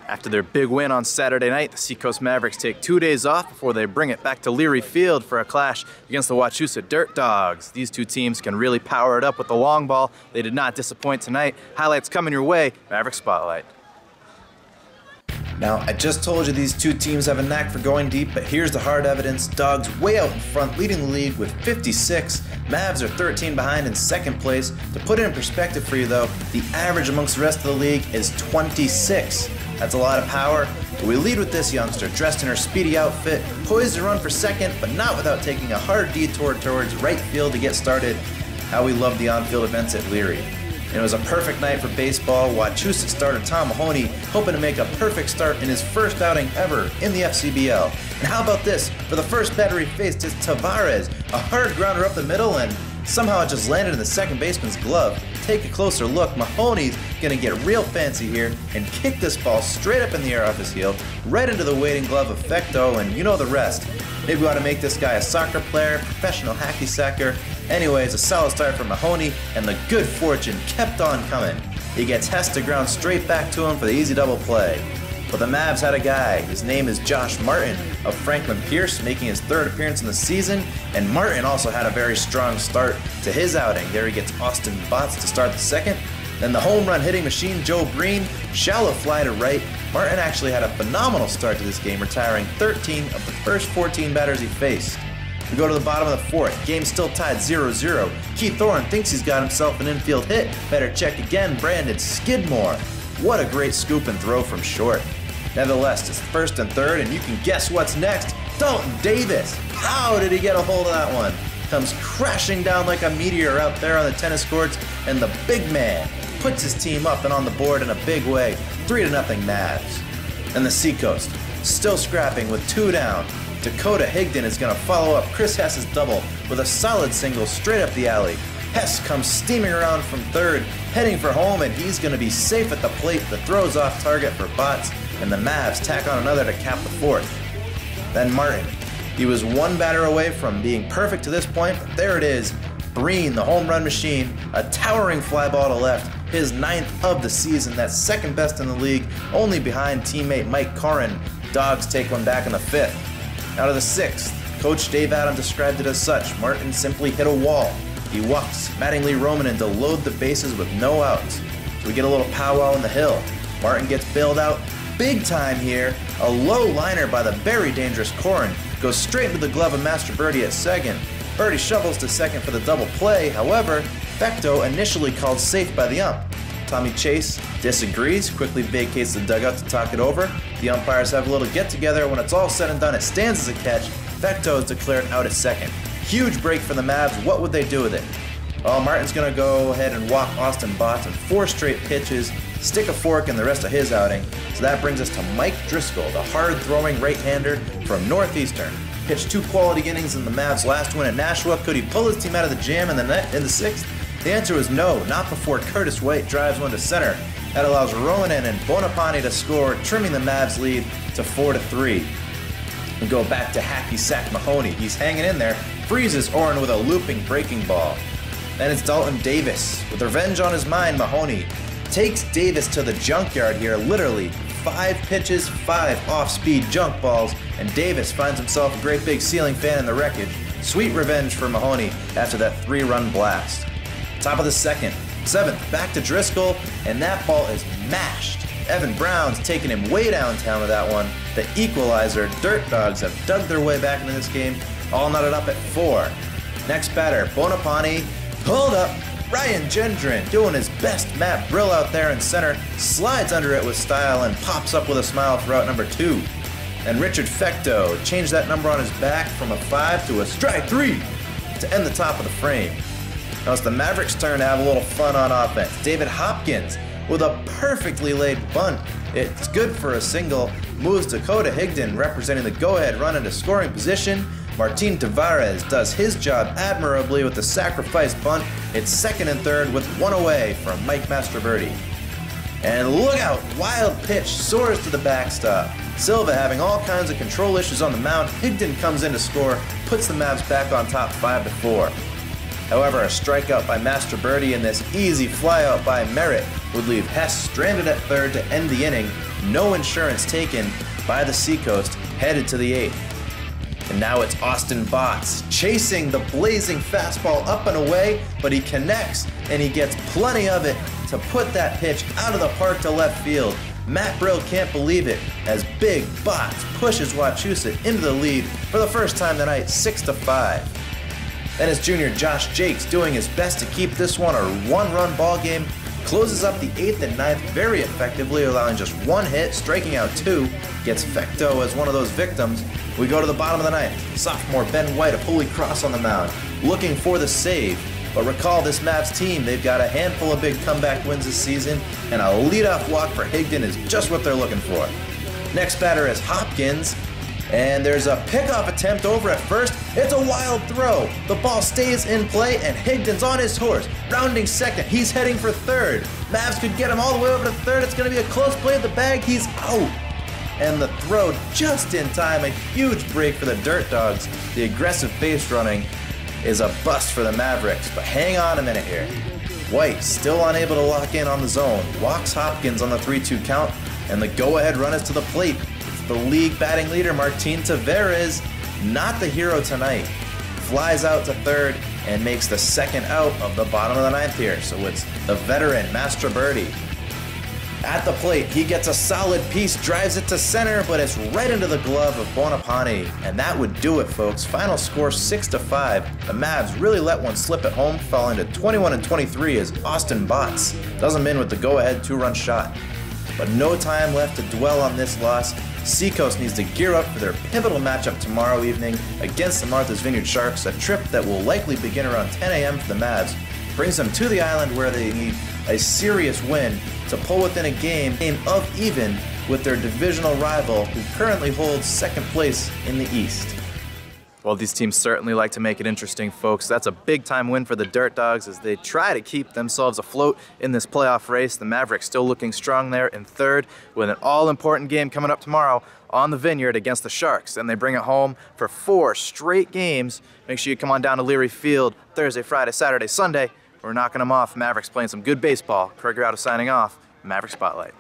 After their big win on Saturday night, the Seacoast Mavericks take 2 days off before they bring it back to Leary Field for a clash against the Wachusett Dirt Dogs. These two teams can really power it up with the long ball. They did not disappoint tonight. Highlights coming your way, Maverick Spotlight. Now, I just told you these two teams have a knack for going deep, but here's the hard evidence. Dawgs way out in front, leading the league with 56. Mavs are 13 behind in second place. To put it in perspective for you though, the average amongst the rest of the league is 26. That's a lot of power. We lead with this youngster, dressed in her speedy outfit, poised to run for second, but not without taking a hard detour towards right field to get started. How we love the on-field events at Leary. And it was a perfect night for baseball. Wachusett starter Tom Mahoney hoping to make a perfect start in his first outing ever in the FCBL. And how about this? For the first batter he faced is Tavares, a hard grounder up the middle, and somehow it just landed in the second baseman's glove. Take a closer look. Mahoney's gonna get real fancy here and kick this ball straight up in the air off his heel, right into the waiting glove of Fecto, and you know the rest. Maybe we ought to make this guy a soccer player, professional hacky sacker. Anyways, a solid start for Mahoney, and the good fortune kept on coming. He gets Hess to ground straight back to him for the easy double play. But the Mavs had a guy. His name is Josh Martin of Franklin Pierce, making his third appearance in the season, and Martin also had a very strong start to his outing. There he gets Austin Botts to start the second. Then the home run hitting machine Joe Breen, shallow fly to right. Martin actually had a phenomenal start to this game, retiring 13 of the first 14 batters he faced. We go to the bottom of the fourth. Game still tied 0-0. Keith Thorne thinks he's got himself an infield hit. Better check again, Brandon Skidmore. What a great scoop and throw from short. Nevertheless, it's first and third, and you can guess what's next. Dalton Davis. How did he get a hold of that one? Comes crashing down like a meteor out there on the tennis courts, and the big man puts his team up and on the board in a big way. 3-0 Mavs. And the Seacoast, still scrapping with 2 down. Dakota Higdon is going to follow up Chris Hess's double with a solid single straight up the alley. Hess comes steaming around from third, heading for home, and he's going to be safe at the plate. The throw's off target for Botts, and the Mavs tack on another to cap the fourth. Then Martin. He was one batter away from being perfect to this point, but there it is. Breen, the home run machine, a towering fly ball to left, his 9th of the season. That's second best in the league, only behind teammate Mike Corrin. Dawgs take one back in the 5th. Now to the 6th. Coach Dave Adam described it as such. Martin simply hit a wall. He walks Mattingly Roman in to load the bases with no outs. So we get a little powwow in the hill. Martin gets bailed out big time here. A low liner by the very dangerous Corrin goes straight into the glove of Master Birdie at second. Birdie shovels to second for the double play. However, Fecto initially called safe by the ump. Tommy Chase disagrees, quickly vacates the dugout to talk it over. The umpires have a little get-together. When it's all said and done, it stands as a catch. Fecto is declared out at second. Huge break for the Mavs. What would they do with it? Well, Martin's going to go ahead and walk Austin Botts in 4 straight pitches, stick a fork in the rest of his outing. So that brings us to Mike Driscoll, the hard-throwing right-hander from Northeastern. Pitched 2 quality innings in the Mavs' last win at Nashua. Could he pull his team out of the jam in the 6th? The answer was no, not before Curtis White drives one to center. That allows Romanen and Bonapane to score, trimming the Mavs' lead to 4-3. We go back to hacky sack Mahoney. He's hanging in there, freezes Oren with a looping breaking ball. Then it's Dalton Davis. With revenge on his mind, Mahoney takes Davis to the junkyard here, literally 5 pitches, 5 off-speed junk balls, and Davis finds himself a great big ceiling fan in the wreckage. Sweet revenge for Mahoney after that 3-run blast. Top of the 7th, back to Driscoll, and that ball is mashed. Evan Brown's taking him way downtown with that one. The equalizer. Dirt Dogs have dug their way back into this game, all knotted up at 4. Next batter, Bonapane. Hold up. Ryan Gendron doing his best Matt Brill out there in center, slides under it with style and pops up with a smile for out number 2. And Richard Fecto changed that number on his back from a 5 to a strike 3 to end the top of the frame. Now it's the Mavericks' turn to have a little fun on offense. David Hopkins with a perfectly laid bunt. It's good for a single. Moves Dakota Higdon representing the go-ahead run into scoring position. Martin Tavares does his job admirably with the sacrifice bunt. It's 2nd and 3rd with 1 away from Mike Mastroberti. And look out, wild pitch soars to the backstop. Silva having all kinds of control issues on the mound. Higdon comes in to score, puts the Mavs back on top 5-4. However, a strikeout by Mastroberti and this easy flyout by Merritt would leave Hess stranded at third to end the inning. no insurance taken by the Seacoast, headed to the 8th. And now it's Austin Botts chasing the blazing fastball up and away, but he connects and he gets plenty of it to put that pitch out of the park to left field. Matt Brill can't believe it as Big Botts pushes Wachusett into the lead for the first time tonight, 6-5. Then it's junior Josh Jakes doing his best to keep this one a one-run ball game. Closes up the 8th and 9th very effectively, allowing just one hit, striking out 2. Gets Fecto as one of those victims. We go to the bottom of the 9th. Sophomore Ben White of Holy Cross on the mound, looking for the save. But recall this Mavs team, they've got a handful of big comeback wins this season, and a leadoff walk for Higdon is just what they're looking for. Next batter is Hopkins, and there's a pickoff attempt over at first. It's a wild throw. The ball stays in play, and Higdon's on his horse, rounding second. He's heading for third. Mavs could get him all the way over to third. It's going to be a close play at the bag. He's out. And the throw just in time. A huge break for the Dirt Dogs. The aggressive base running is a bust for the Mavericks, but hang on a minute here. White still unable to lock in on the zone. Walks Hopkins on the 3-2 count, and the go-ahead run is to the plate. It's the league batting leader, Martin Taveras, not the hero tonight. Flies out to third and makes the second out of the bottom of the 9th here. So it's the veteran, Mastroberti. At the plate, he gets a solid piece, drives it to center, but it's right into the glove of Bonapane. And that would do it, folks. Final score 6-5. The Mavs really let one slip at home, falling to 21-23 as Austin Botts does them in with the go-ahead 2-run shot. But no time left to dwell on this loss. Seacoast needs to gear up for their pivotal matchup tomorrow evening against the Martha's Vineyard Sharks, a trip that will likely begin around 10 a.m. for the Mavs. Brings them to the island where they need a serious win to pull within a game of even with their divisional rival, who currently holds second place in the East. Well, these teams certainly like to make it interesting, folks. That's a big-time win for the Dirt Dogs as they try to keep themselves afloat in this playoff race. The Mavericks still looking strong there in third with an all-important game coming up tomorrow on the Vineyard against the Sharks. And they bring it home for 4 straight games. Make sure you come on down to Leary Field Thursday, Friday, Saturday, Sunday. We're knocking them off. Mavericks playing some good baseball. Craig Grotto signing off. Maverick Spotlight.